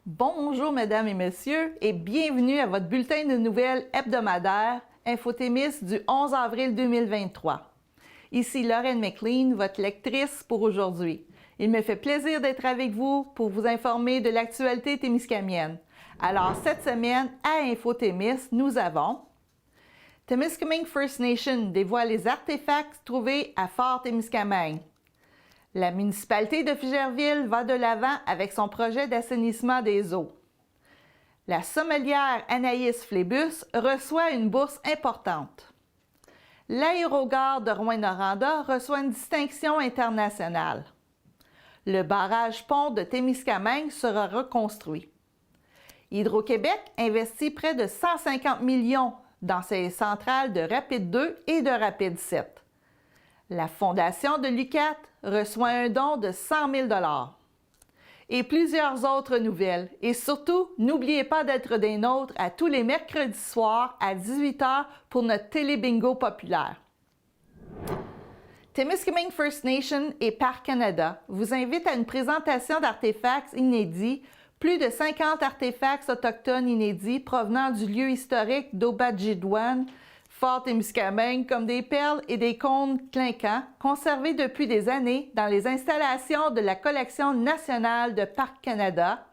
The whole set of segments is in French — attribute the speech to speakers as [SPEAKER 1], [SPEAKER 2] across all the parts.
[SPEAKER 1] Bonjour mesdames et messieurs et bienvenue à votre bulletin de nouvelles hebdomadaire Infotémis du 11 avril 2023. Ici Lorraine McLean, votre lectrice pour aujourd'hui. Il me fait plaisir d'être avec vous pour vous informer de l'actualité témiscamienne. Alors cette semaine à Infotémis, nous avons Témiscamingue First Nation dévoile les artefacts trouvés à Fort-Témiscamingue. La municipalité de Figerville va de l'avant avec son projet d'assainissement des eaux. La sommelière Anaïs Flébus reçoit une bourse importante. L'aérogare de Rouyn-Noranda reçoit une distinction internationale. Le barrage-pont de Témiscamingue sera reconstruit. Hydro-Québec investit près de 150 millions dans ses centrales de Rapide 2 et de Rapide 7. La Fondation de l'UQAT reçoit un don de 100 000 $. Et plusieurs autres nouvelles. Et surtout, n'oubliez pas d'être des nôtres à tous les mercredis soirs à 18 h pour notre télé-bingo populaire. Témiscamingue First Nation et Parc Canada vous invitent à une présentation d'artefacts inédits, plus de 50 artefacts autochtones inédits provenant du lieu historique d'Obadjidwan, Fort-Témiscamingue, comme des perles et des cônes clinquants, conservés depuis des années dans les installations de la collection nationale de Parc Canada,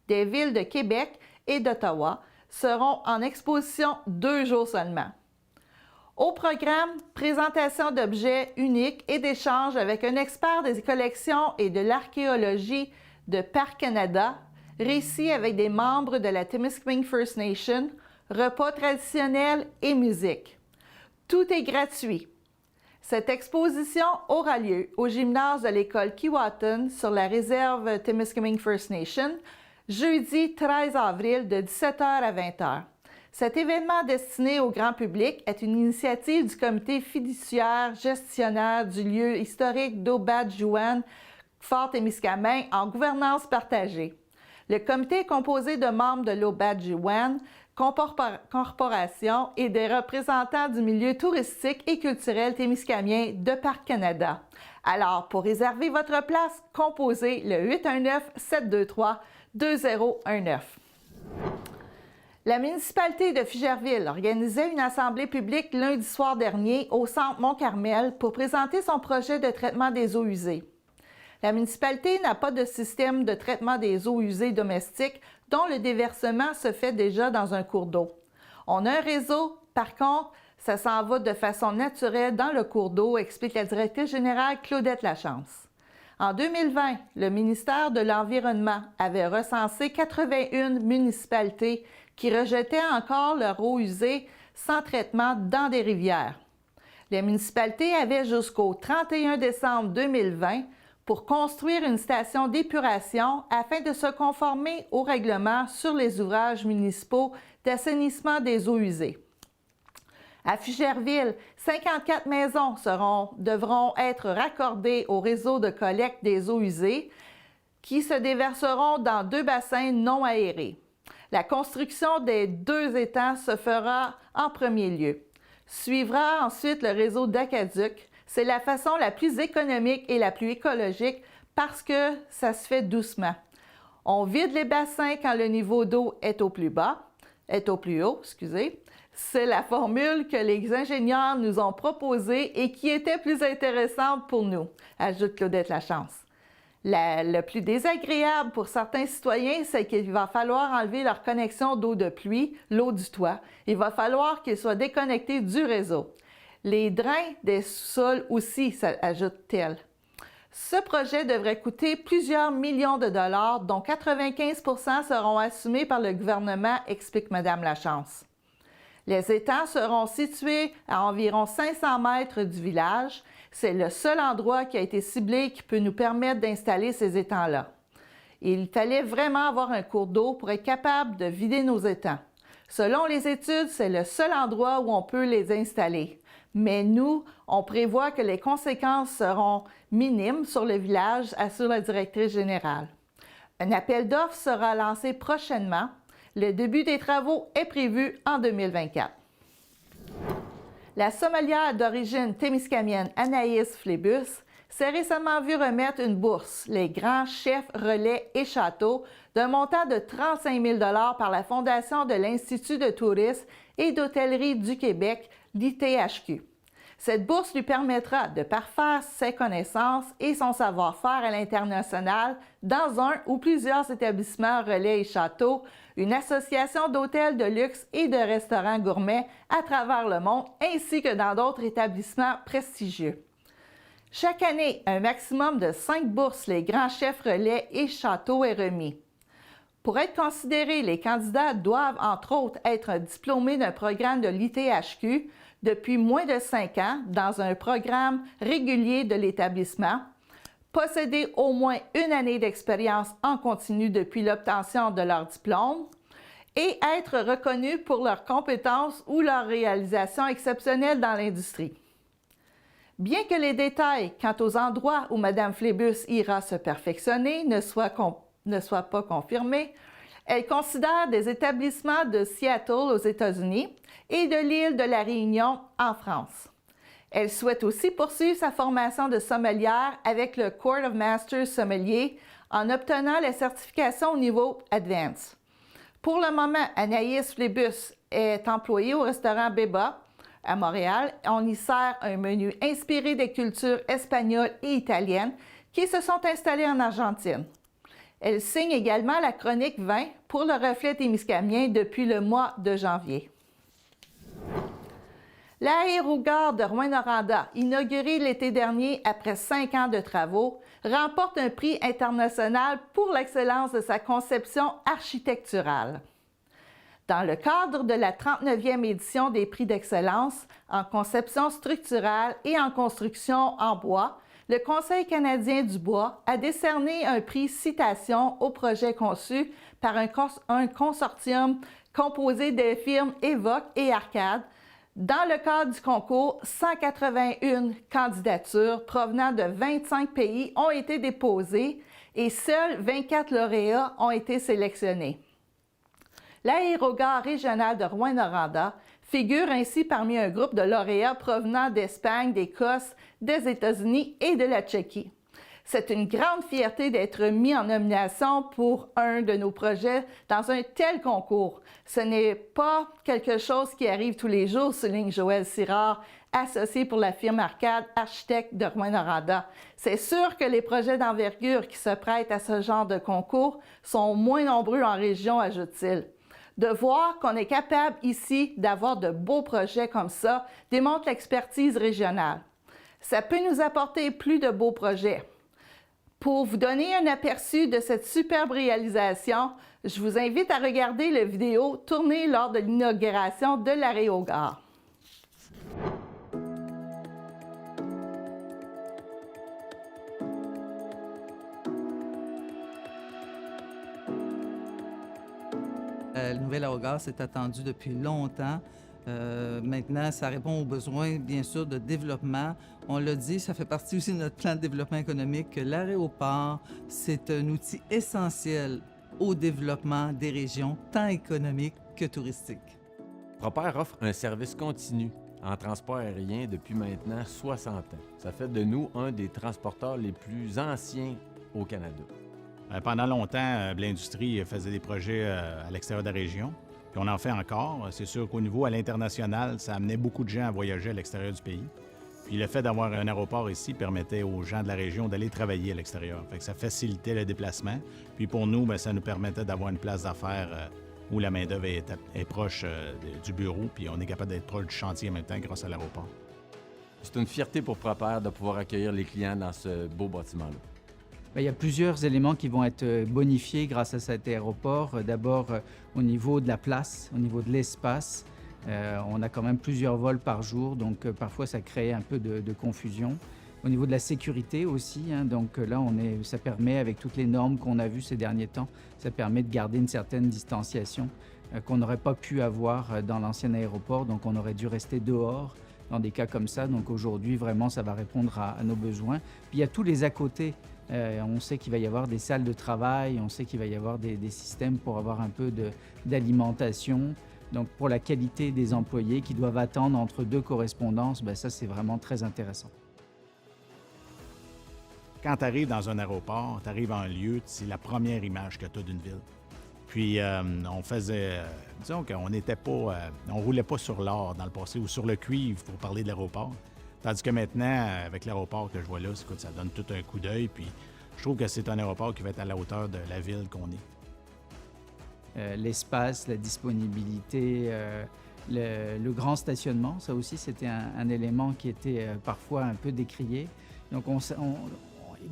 [SPEAKER 1] des villes de Québec et d'Ottawa, seront en exposition 2 jours seulement. Au programme, présentation d'objets uniques et d'échanges avec un expert des collections et de l'archéologie de Parc Canada, récits avec des membres de la Témiscamingue First Nation, repas traditionnels et musique. Tout est gratuit. Cette exposition aura lieu au gymnase de l'école Keewatin sur la réserve Témiscamingue First Nation, jeudi 13 avril de 17 h à 20 h. Cet événement destiné au grand public est une initiative du comité fiduciaire gestionnaire du lieu historique d'Obadjouan, Fort-Témiscamingue en gouvernance partagée. Le comité est composé de membres de l'Obadjouan Corporation et des représentants du milieu touristique et culturel témiscamien de Parc Canada. Alors, pour réserver votre place, composez le 819-723-2019. La municipalité de Figerville organisait une assemblée publique lundi soir dernier au centre Mont-Carmel pour présenter son projet de traitement des eaux usées. La municipalité n'a pas de système de traitement des eaux usées domestiques dont le déversement se fait déjà dans un cours d'eau. On a un réseau, par contre, ça s'en va de façon naturelle dans le cours d'eau, explique la directrice générale Claudette Lachance. En 2020, le ministère de l'Environnement avait recensé 81 municipalités qui rejetaient encore leur eau usée sans traitement dans des rivières. Les municipalités avaient jusqu'au 31 décembre 2020 pour construire une station d'épuration afin de se conformer au règlement sur les ouvrages municipaux d'assainissement des eaux usées. À Figerville, 54 maisons devront être raccordées au réseau de collecte des eaux usées qui se déverseront dans 2 bassins non aérés. La construction des 2 étangs se fera en premier lieu. Suivra ensuite le réseau d'aqueduc. C'est la façon la plus économique et la plus écologique parce que ça se fait doucement. On vide les bassins quand le niveau d'eau est au plus haut. C'est la formule que les ingénieurs nous ont proposée et qui était plus intéressante pour nous, ajoute Claudette Lachance. Le plus désagréable pour certains citoyens, c'est qu'il va falloir enlever leur connexion d'eau de pluie, l'eau du toit. Il va falloir qu'ils soient déconnectés du réseau. Les drains des sous-sols aussi, ajoute-t-elle. Ce projet devrait coûter plusieurs millions de dollars, dont 95 % seront assumés par le gouvernement, explique Mme Lachance. Les étangs seront situés à environ 500 mètres du village. C'est le seul endroit qui a été ciblé qui peut nous permettre d'installer ces étangs-là. Il fallait vraiment avoir un cours d'eau pour être capable de vider nos étangs. Selon les études, c'est le seul endroit où on peut les installer. Mais nous, on prévoit que les conséquences seront minimes sur le village, assure la directrice générale. Un appel d'offres sera lancé prochainement. Le début des travaux est prévu en 2024. La sommelière d'origine témiscamienne Anaïs Flébus s'est récemment vu remettre une bourse, les grands chefs, relais et châteaux, d'un montant de 35 000 $ par la Fondation de l'Institut de tourisme et d'hôtellerie du Québec, l'ITHQ. Cette bourse lui permettra de parfaire ses connaissances et son savoir-faire à l'international dans un ou plusieurs établissements relais et châteaux, une association d'hôtels de luxe et de restaurants gourmets à travers le monde, ainsi que dans d'autres établissements prestigieux. Chaque année, un maximum de 5 bourses les grands chefs relais et châteaux est remis. Pour être considérés, les candidats doivent, entre autres, être diplômés d'un programme de l'ITHQ depuis moins de 5 ans dans un programme régulier de l'établissement, posséder au moins une année d'expérience en continu depuis l'obtention de leur diplôme et être reconnus pour leurs compétences ou leurs réalisations exceptionnelles dans l'industrie. Bien que les détails quant aux endroits où Mme Flébus ira se perfectionner ne soient pas confirmés, elle considère des établissements de Seattle aux États-Unis et de l'île de la Réunion en France. Elle souhaite aussi poursuivre sa formation de sommelière avec le Court of Masters Sommelier en obtenant la certification au niveau Advanced. Pour le moment, Anaïs Flébus est employée au restaurant Beba à Montréal. On y sert un menu inspiré des cultures espagnoles et italiennes qui se sont installées en Argentine. Elle signe également la chronique vin pour le Reflet Témiscamien depuis le mois de janvier. L'aérogare de Rouyn-Noranda, inaugurée l'été dernier après 5 ans de travaux, remporte un prix international pour l'excellence de sa conception architecturale. Dans le cadre de la 39e édition des prix d'excellence en conception structurale et en construction en bois, le Conseil canadien du bois a décerné un prix Citation au projet conçu par un consortium composé des firmes Évoque et Arcade. Dans le cadre du concours, 181 candidatures provenant de 25 pays ont été déposées et seuls 24 lauréats ont été sélectionnés. L'aérogare régional de Rouyn-Noranda figure ainsi parmi un groupe de lauréats provenant d'Espagne, d'Écosse, des États-Unis et de la Tchéquie. C'est une grande fierté d'être mis en nomination pour un de nos projets dans un tel concours. Ce n'est pas quelque chose qui arrive tous les jours, souligne Joël Sirard, associé pour la firme Arcade, architecte de Rouyn-Noranda. C'est sûr que les projets d'envergure qui se prêtent à ce genre de concours sont moins nombreux en région, ajoute-t-il. De voir qu'on est capable ici d'avoir de beaux projets comme ça démontre l'expertise régionale. Ça peut nous apporter plus de beaux projets. Pour vous donner un aperçu de cette superbe réalisation, je vous invite à regarder la vidéo tournée lors de l'inauguration de l'aérogare.
[SPEAKER 2] Le nouvel aérogare s'est attendu depuis longtemps. Maintenant, ça répond aux besoins, bien sûr, de développement. On l'a dit, ça fait partie aussi de notre plan de développement économique que l'aéroport, c'est un outil essentiel au développement des régions, tant économiques que touristiques.
[SPEAKER 3] Propère offre un service continu en transport aérien depuis maintenant 60 ans. Ça fait de nous un des transporteurs les plus anciens au Canada.
[SPEAKER 4] Pendant longtemps, l'industrie faisait des projets à l'extérieur de la région. Puis on en fait encore. C'est sûr qu'au niveau à l'international, ça amenait beaucoup de gens à voyager à l'extérieur du pays. Puis le fait d'avoir un aéroport ici permettait aux gens de la région d'aller travailler à l'extérieur. Fait que ça facilitait le déplacement. Puis pour nous, bien, ça nous permettait d'avoir une place d'affaires où la main-d'œuvre est proche du bureau, puis on est capable d'être proche du chantier en même temps grâce à l'aéroport.
[SPEAKER 3] C'est une fierté pour Propère de pouvoir accueillir les clients dans ce beau bâtiment-là.
[SPEAKER 5] Il y a plusieurs éléments qui vont être bonifiés grâce à cet aéroport. D'abord, au niveau de la place, au niveau de l'espace. On a quand même plusieurs vols par jour, donc parfois ça crée un peu de confusion. Au niveau de la sécurité aussi, donc là, ça permet, avec toutes les normes qu'on a vues ces derniers temps, ça permet de garder une certaine distanciation qu'on n'aurait pas pu avoir dans l'ancien aéroport. Donc on aurait dû rester dehors dans des cas comme ça. Donc aujourd'hui, vraiment, ça va répondre à nos besoins. Puis il y a tous les à côté. On sait qu'il va y avoir des salles de travail, on sait qu'il va y avoir des systèmes pour avoir un peu d'alimentation. Donc pour la qualité des employés qui doivent attendre entre deux correspondances, ça c'est vraiment très intéressant.
[SPEAKER 4] Quand tu arrives dans un aéroport, tu arrives à un lieu, c'est la première image que tu as d'une ville. Puis on faisait, disons qu'on n'était pas, on roulait pas sur l'or dans le passé ou sur le cuivre pour parler de l'aéroport. Tandis que maintenant, avec l'aéroport que je vois là, écoute, ça donne tout un coup d'œil. Puis je trouve que c'est un aéroport qui va être à la hauteur de la ville qu'on est.
[SPEAKER 5] L'espace, la disponibilité, le grand stationnement, ça aussi c'était un élément qui était parfois un peu décrié. Donc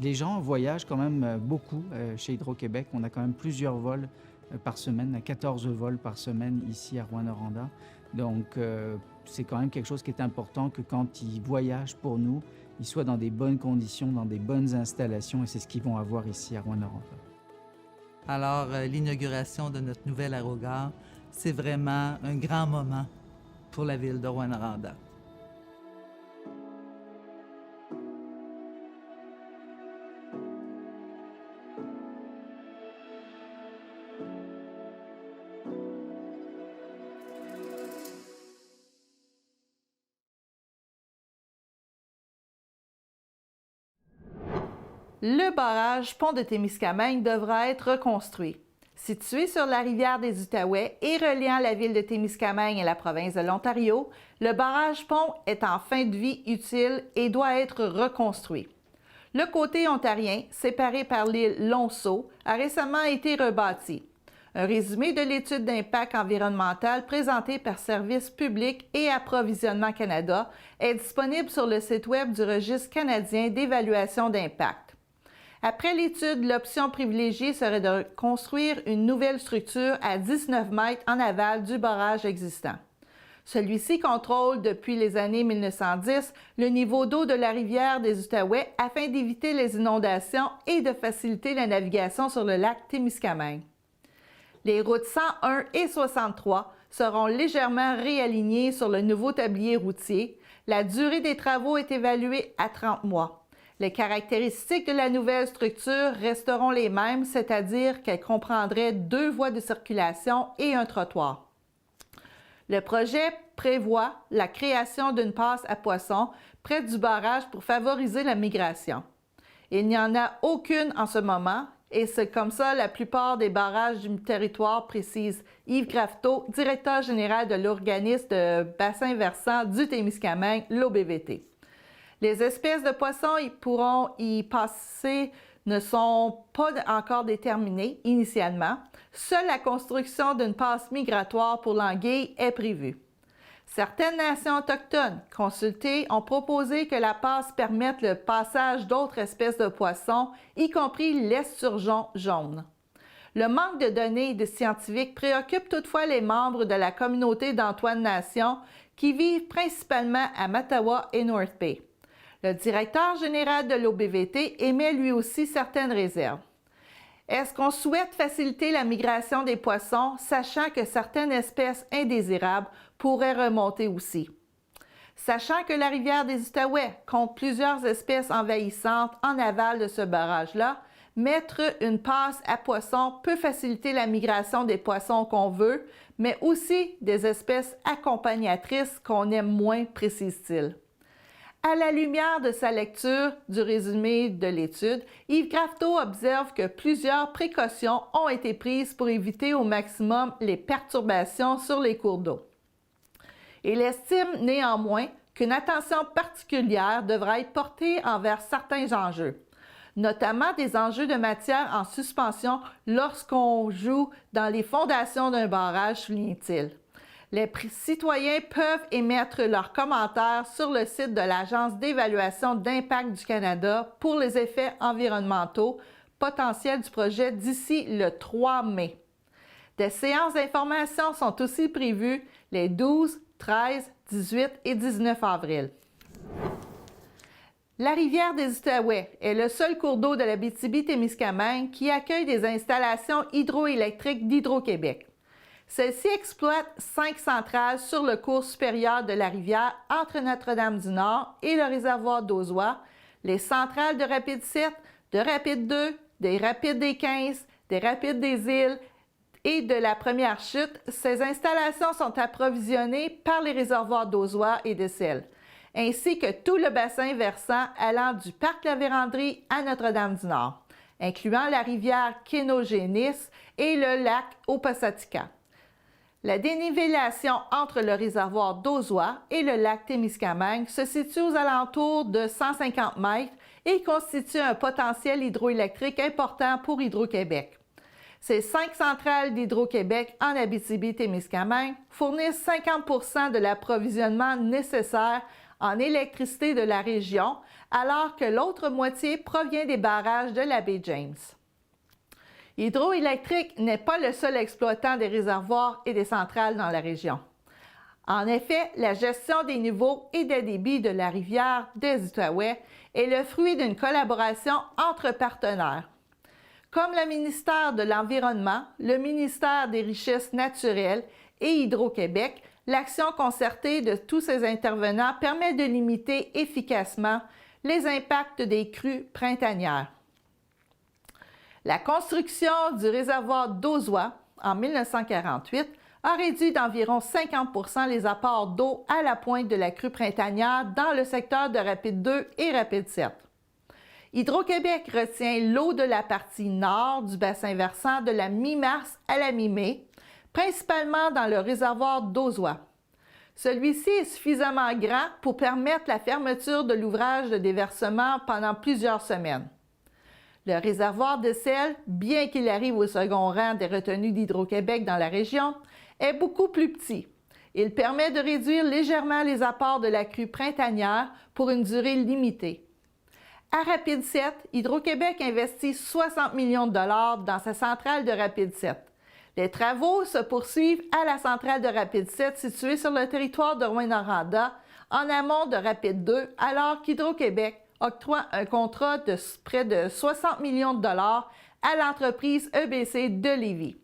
[SPEAKER 5] les gens voyagent quand même beaucoup chez Hydro-Québec. On a quand même plusieurs vols par semaine, 14 vols par semaine ici à Rouyn-Noranda. Donc c'est quand même quelque chose qui est important que quand ils voyagent pour nous, ils soient dans des bonnes conditions, dans des bonnes installations et c'est ce qu'ils vont avoir ici à Rouyn-Noranda.
[SPEAKER 2] Alors, l'inauguration de notre nouvel aérogare, c'est vraiment un grand moment pour la ville de Rouyn-Noranda.
[SPEAKER 1] Le barrage Pont de Témiscamingue devra être reconstruit. Situé sur la rivière des Outaouais et reliant la ville de Témiscamingue et la province de l'Ontario, le barrage Pont est en fin de vie utile et doit être reconstruit. Le côté ontarien, séparé par l'île Lonceau, a récemment été rebâti. Un résumé de l'étude d'impact environnemental présentée par Services publics et Approvisionnement Canada est disponible sur le site Web du Registre canadien d'évaluation d'impact. Après l'étude, l'option privilégiée serait de construire une nouvelle structure à 19 mètres en aval du barrage existant. Celui-ci contrôle depuis les années 1910 le niveau d'eau de la rivière des Outaouais afin d'éviter les inondations et de faciliter la navigation sur le lac Témiscamingue. Les routes 101 et 63 seront légèrement réalignées sur le nouveau tablier routier. La durée des travaux est évaluée à 30 mois. Les caractéristiques de la nouvelle structure resteront les mêmes, c'est-à-dire qu'elle comprendrait 2 voies de circulation et un trottoir. Le projet prévoit la création d'une passe à poissons près du barrage pour favoriser la migration. Il n'y en a aucune en ce moment et c'est comme ça la plupart des barrages du territoire, précise Yves Grafteau, directeur général de l'organisme de bassin versant du Témiscamingue, l'OBVT. Les espèces de poissons qui pourront y passer ne sont pas encore déterminées initialement. Seule la construction d'une passe migratoire pour l'anguille est prévue. Certaines nations autochtones consultées ont proposé que la passe permette le passage d'autres espèces de poissons, y compris l'esturgeon jaune. Le manque de données de scientifiques préoccupe toutefois les membres de la communauté d'Antoine Nation qui vivent principalement à Mattawa et North Bay. Le directeur général de l'OBVT émet lui aussi certaines réserves. Est-ce qu'on souhaite faciliter la migration des poissons, sachant que certaines espèces indésirables pourraient remonter aussi? Sachant que la rivière des Outaouais compte plusieurs espèces envahissantes en aval de ce barrage-là, mettre une passe à poissons peut faciliter la migration des poissons qu'on veut, mais aussi des espèces accompagnatrices qu'on aime moins, précise-t-il. À la lumière de sa lecture du résumé de l'étude, Yves Grafteau observe que plusieurs précautions ont été prises pour éviter au maximum les perturbations sur les cours d'eau. Il estime néanmoins qu'une attention particulière devra être portée envers certains enjeux, notamment des enjeux de matière en suspension lorsqu'on joue dans les fondations d'un barrage, souligne-t-il. Les citoyens peuvent émettre leurs commentaires sur le site de l'Agence d'évaluation d'impact du Canada pour les effets environnementaux potentiels du projet d'ici le 3 mai. Des séances d'information sont aussi prévues les 12, 13, 18 et 19 avril. La rivière des Outaouais est le seul cours d'eau de l'Abitibi-Témiscamingue qui accueille des installations hydroélectriques d'Hydro-Québec. Celle-ci exploite 5 centrales sur le cours supérieur de la rivière entre Notre-Dame-du-Nord et le réservoir d'Auzois, les centrales de Rapide 7, de Rapide 2, des Rapides des 15, des Rapides des Îles et de la Première Chute. Ces installations sont approvisionnées par les réservoirs d'Auzois et de Celle. ainsi que tout le bassin versant allant du parc La Vérandrie à Notre-Dame-du-Nord, incluant la rivière Kénogénis et le lac Opasatika. La dénivellation entre le réservoir d'Auzois et le lac Témiscamingue se situe aux alentours de 150 mètres et constitue un potentiel hydroélectrique important pour Hydro-Québec. Ces 5 centrales d'Hydro-Québec en Abitibi-Témiscamingue fournissent 50 de l'approvisionnement nécessaire en électricité de la région, alors que l'autre moitié provient des barrages de la baie James. Hydroélectrique n'est pas le seul exploitant des réservoirs et des centrales dans la région. En effet, la gestion des niveaux et des débits de la rivière des Outaouais est le fruit d'une collaboration entre partenaires. Comme le ministère de l'Environnement, le ministère des Richesses naturelles et Hydro-Québec, l'action concertée de tous ces intervenants permet de limiter efficacement les impacts des crues printanières. La construction du réservoir d'Auzois en 1948 a réduit d'environ 50 les apports d'eau à la pointe de la crue printanière dans le secteur de Rapide 2 et Rapide 7. Hydro-Québec retient l'eau de la partie nord du bassin versant de la mi-mars à la mi-mai, principalement dans le réservoir d'Auzois. Celui-ci est suffisamment grand pour permettre la fermeture de l'ouvrage de déversement pendant plusieurs semaines. Le réservoir de sel, bien qu'il arrive au second rang des retenues d'Hydro-Québec dans la région, est beaucoup plus petit. Il permet de réduire légèrement les apports de la crue printanière pour une durée limitée. À Rapide 7, Hydro-Québec investit 60 millions de dollars dans sa centrale de Rapide 7. Les travaux se poursuivent à la centrale de Rapide 7 située sur le territoire de Rouyn-Noranda, en amont de Rapide 2, alors qu'Hydro-Québec octroie un contrat de près de 60 millions de dollars à l'entreprise EBC de Lévis.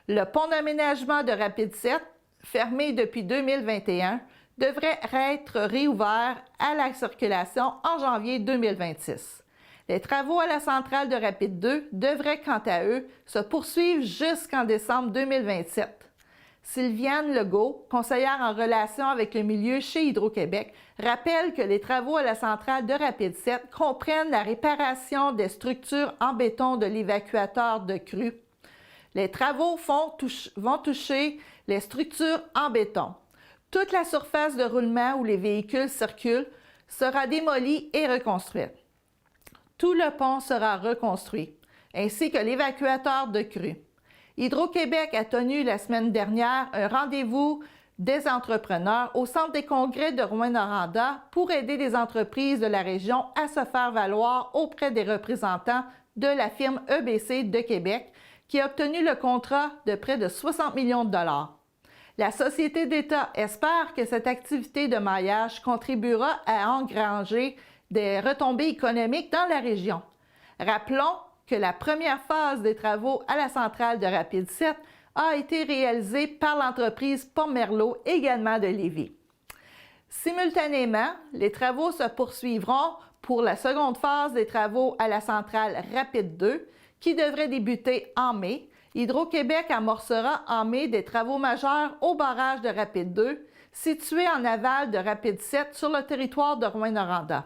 [SPEAKER 1] Le pont d'aménagement de Rapide 7, fermé depuis 2021, devrait être réouvert à la circulation en janvier 2026. Les travaux à la centrale de Rapide 2 devraient, quant à eux, se poursuivre jusqu'en décembre 2027. Sylviane Legault, conseillère en relation avec le milieu chez Hydro-Québec, rappelle que les travaux à la centrale de Rapide 7 comprennent la réparation des structures en béton de l'évacuateur de crue. Les travaux vont toucher les structures en béton. Toute la surface de roulement où les véhicules circulent sera démolie et reconstruite. Tout le pont sera reconstruit, ainsi que l'évacuateur de crue. Hydro-Québec a tenu la semaine dernière un rendez-vous des entrepreneurs au Centre des congrès de Rouyn-Noranda pour aider les entreprises de la région à se faire valoir auprès des représentants de la firme EBC de Québec, qui a obtenu le contrat de près de 60 millions de dollars. La Société d'État espère que cette activité de maillage contribuera à engranger des retombées économiques dans la région. Rappelons que la première phase des travaux à la centrale de Rapide 7 a été réalisée par l'entreprise Pomerleau, également de Lévis. Simultanément, les travaux se poursuivront pour la seconde phase des travaux à la centrale Rapide 2, qui devrait débuter en mai. Hydro-Québec amorcera en mai des travaux majeurs au barrage de Rapide 2, situé en aval de Rapide 7 sur le territoire de Rouyn-Noranda.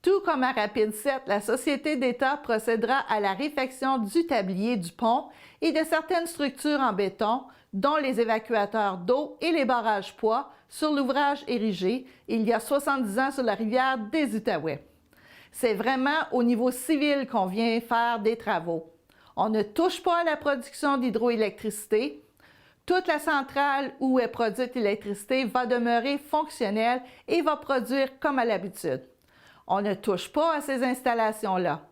[SPEAKER 1] Tout comme à Rapide 7, la Société d'État procédera à la réfection du tablier du pont et de certaines structures en béton, dont les évacuateurs d'eau et les barrages poids, sur l'ouvrage érigé il y a 70 ans sur la rivière des Outaouais. C'est vraiment au niveau civil qu'on vient faire des travaux. On ne touche pas à la production d'hydroélectricité. Toute la centrale où est produite l'électricité va demeurer fonctionnelle et va produire comme à l'habitude. On ne touche pas à ces installations-là.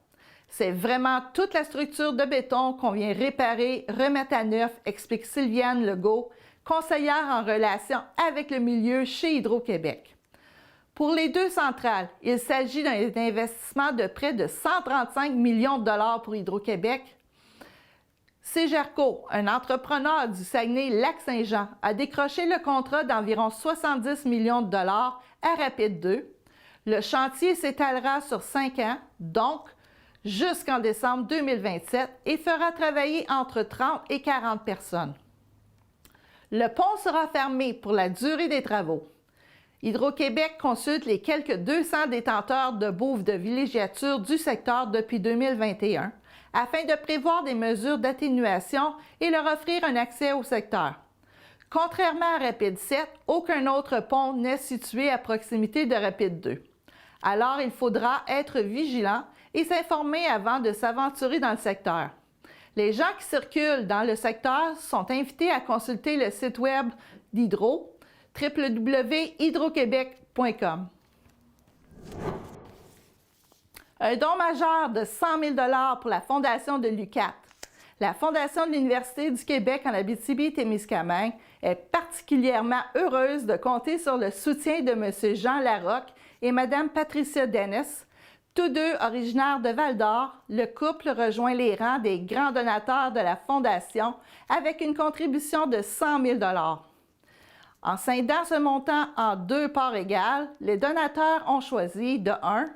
[SPEAKER 1] C'est vraiment toute la structure de béton qu'on vient réparer, remettre à neuf, explique Sylviane Legault, conseillère en relation avec le milieu chez Hydro-Québec. Pour les deux centrales, il s'agit d'un investissement de près de 135 millions de dollars pour Hydro-Québec. Cégerco, un entrepreneur du Saguenay-Lac-Saint-Jean, a décroché le contrat d'environ 70 millions de dollars à Rapide 2. Le chantier s'étalera sur 5 ans, donc jusqu'en décembre 2027, et fera travailler entre 30 et 40 personnes. Le pont sera fermé pour la durée des travaux. Hydro-Québec consulte les quelques 200 détenteurs de baux de villégiature du secteur depuis 2021 afin de prévoir des mesures d'atténuation et leur offrir un accès au secteur. Contrairement à Rapide 7, aucun autre pont n'est situé à proximité de Rapide 2. Alors, il faudra être vigilant et s'informer avant de s'aventurer dans le secteur. Les gens qui circulent dans le secteur sont invités à consulter le site web d'Hydro, www.hydroquebec.com. Un don majeur de 100 000 $ pour la Fondation de l'UQAT. La Fondation de l'Université du Québec en Abitibi-Témiscamingue est particulièrement heureuse de compter sur le soutien de M. Jean Larocque et Mme Patricia Dennis. Tous deux originaires de Val-d'Or, le couple rejoint les rangs des grands donateurs de la Fondation avec une contribution de 100 000 $. En scindant ce montant en 2 parts égales, les donateurs ont choisi de 1.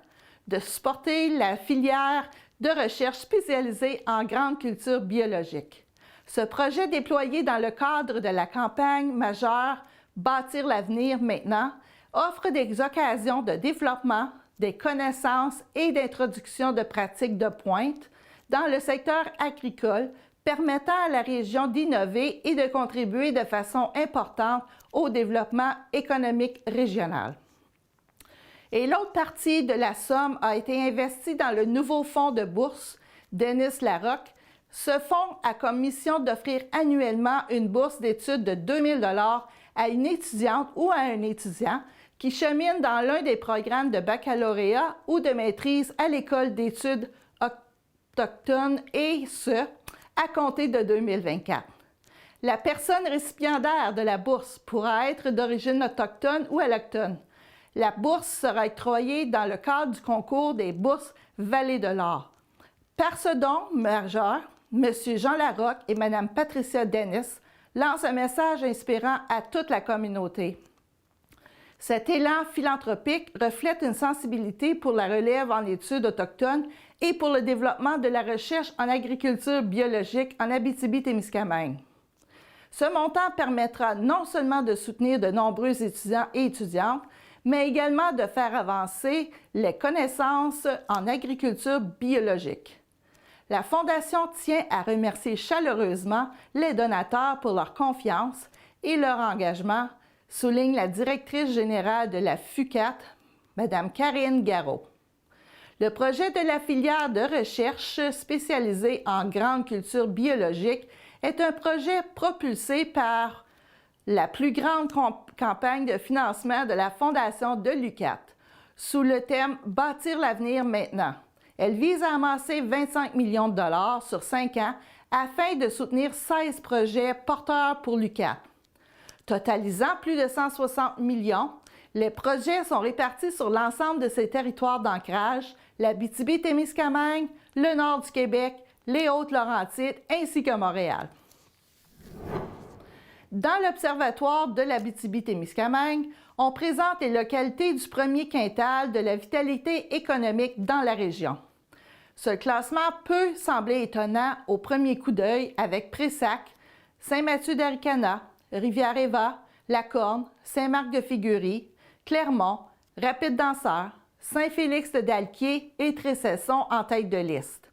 [SPEAKER 1] De supporter la filière de recherche spécialisée en grande culture biologique. Ce projet déployé dans le cadre de la campagne majeure Bâtir l'avenir maintenant offre des occasions de développement, des connaissances et d'introduction de pratiques de pointe dans le secteur agricole, permettant à la région d'innover et de contribuer de façon importante au développement économique régional. Et l'autre partie de la somme a été investie dans le nouveau fonds de bourse Dennis Larocque. Ce fonds a comme mission d'offrir annuellement une bourse d'études de 2 000 $ à une étudiante ou à un étudiant qui chemine dans l'un des programmes de baccalauréat ou de maîtrise à l'École d'études autochtones et ce, à compter de 2024. La personne récipiendaire de la bourse pourra être d'origine autochtone ou allochtone. La bourse sera octroyée dans le cadre du concours des bourses Vallée de l'Or. Par ce don majeur, M. Jean Larocque et Mme Patricia Dennis lancent un message inspirant à toute la communauté. Cet élan philanthropique reflète une sensibilité pour la relève en études autochtones et pour le développement de la recherche en agriculture biologique en Abitibi-Témiscamingue. Ce montant permettra non seulement de soutenir de nombreux étudiants et étudiantes, mais également de faire avancer les connaissances en agriculture biologique. La Fondation tient à remercier chaleureusement les donateurs pour leur confiance et leur engagement, souligne la directrice générale de la FUQAT, Mme Karine Garot. Le projet de la filière de recherche spécialisée en grande culture biologique est un projet propulsé par la plus grande campagne de financement de la Fondation de l'UQAT, sous le thème « Bâtir l'avenir maintenant ». Elle vise à amasser 25 millions de dollars sur 5 ans afin de soutenir 16 projets porteurs pour l'UQAT. Totalisant plus de 160 millions, les projets sont répartis sur l'ensemble de ces territoires d'ancrage, l'Abitibi-Témiscamingue, le nord du Québec, les Hautes-Laurentides ainsi que Montréal. Dans l'Observatoire de l'Abitibi-Témiscamingue, on présente les localités du premier quintal de la vitalité économique dans la région. Ce classement peut sembler étonnant au premier coup d'œil avec Pressac, Saint-Mathieu-d'Aricana, Rivière-Éva, La Corne, Saint-Marc-de-Figuerie, Clermont, Rapide-Danseur, Saint-Félix-de-Dalquier et Tressesson en tête de liste.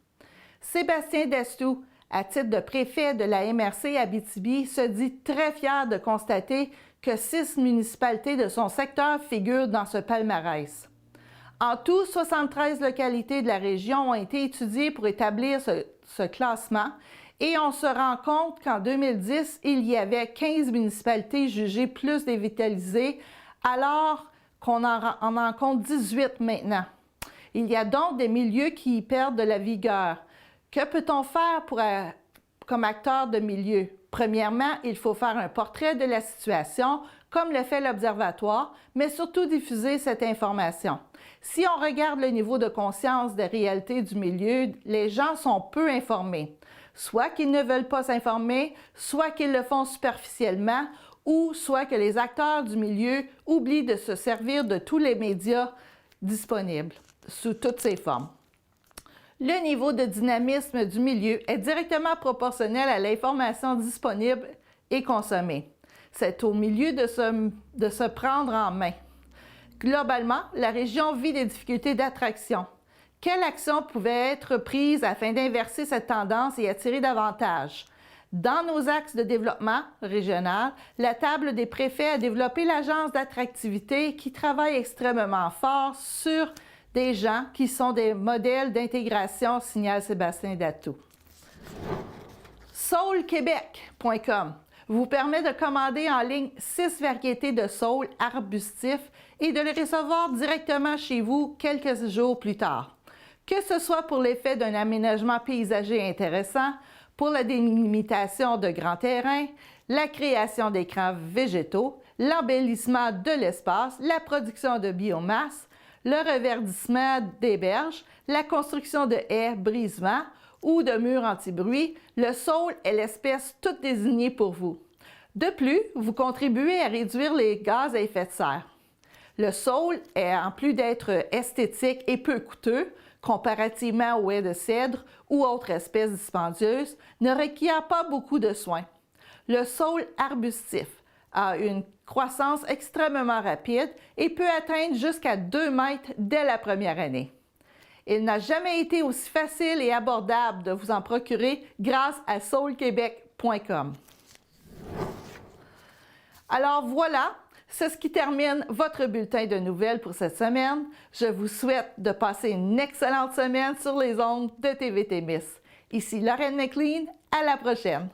[SPEAKER 1] Sébastien Destou, à titre de préfet de la MRC Abitibi, se dit très fier de constater que 6 municipalités de son secteur figurent dans ce palmarès. En tout, 73 localités de la région ont été étudiées pour établir ce classement et on se rend compte qu'en 2010, il y avait 15 municipalités jugées plus dévitalisées, alors qu'on en compte 18 maintenant. Il y a donc des milieux qui y perdent de la vigueur. Que peut-on faire comme acteur de milieu? Premièrement, il faut faire un portrait de la situation, comme le fait l'Observatoire, mais surtout diffuser cette information. Si on regarde le niveau de conscience des réalités du milieu, les gens sont peu informés. Soit qu'ils ne veulent pas s'informer, soit qu'ils le font superficiellement, ou soit que les acteurs du milieu oublient de se servir de tous les médias disponibles, sous toutes ses formes. Le niveau de dynamisme du milieu est directement proportionnel à l'information disponible et consommée. C'est au milieu de se prendre en main. Globalement, la région vit des difficultés d'attraction. Quelles actions pouvaient être prises afin d'inverser cette tendance et attirer davantage? Dans nos axes de développement régional, la table des préfets a développé l'agence d'attractivité qui travaille extrêmement fort sur des gens qui sont des modèles d'intégration, signale Sébastien Datou. Saulquebec.com vous permet de commander en ligne 6 variétés de saules arbustifs et de les recevoir directement chez vous quelques jours plus tard. Que ce soit pour l'effet d'un aménagement paysager intéressant, pour la délimitation de grands terrains, la création d'écrans végétaux, l'embellissement de l'espace, la production de biomasse, le reverdissement des berges, la construction de haies, brisements ou de murs anti-bruit, le saule est l'espèce toute désignée pour vous. De plus, vous contribuez à réduire les gaz à effet de serre. Le saule est, en plus d'être esthétique et peu coûteux, comparativement aux haies de cèdre ou autres espèces dispendieuses, ne requiert pas beaucoup de soins. Le saule arbustif a une croissance extrêmement rapide et peut atteindre jusqu'à 2 mètres dès la première année. Il n'a jamais été aussi facile et abordable de vous en procurer grâce à saulquebec.com. Alors voilà, c'est ce qui termine votre bulletin de nouvelles pour cette semaine. Je vous souhaite de passer une excellente semaine sur les ondes de TVT Miss. Ici Lorraine McLean, à la prochaine!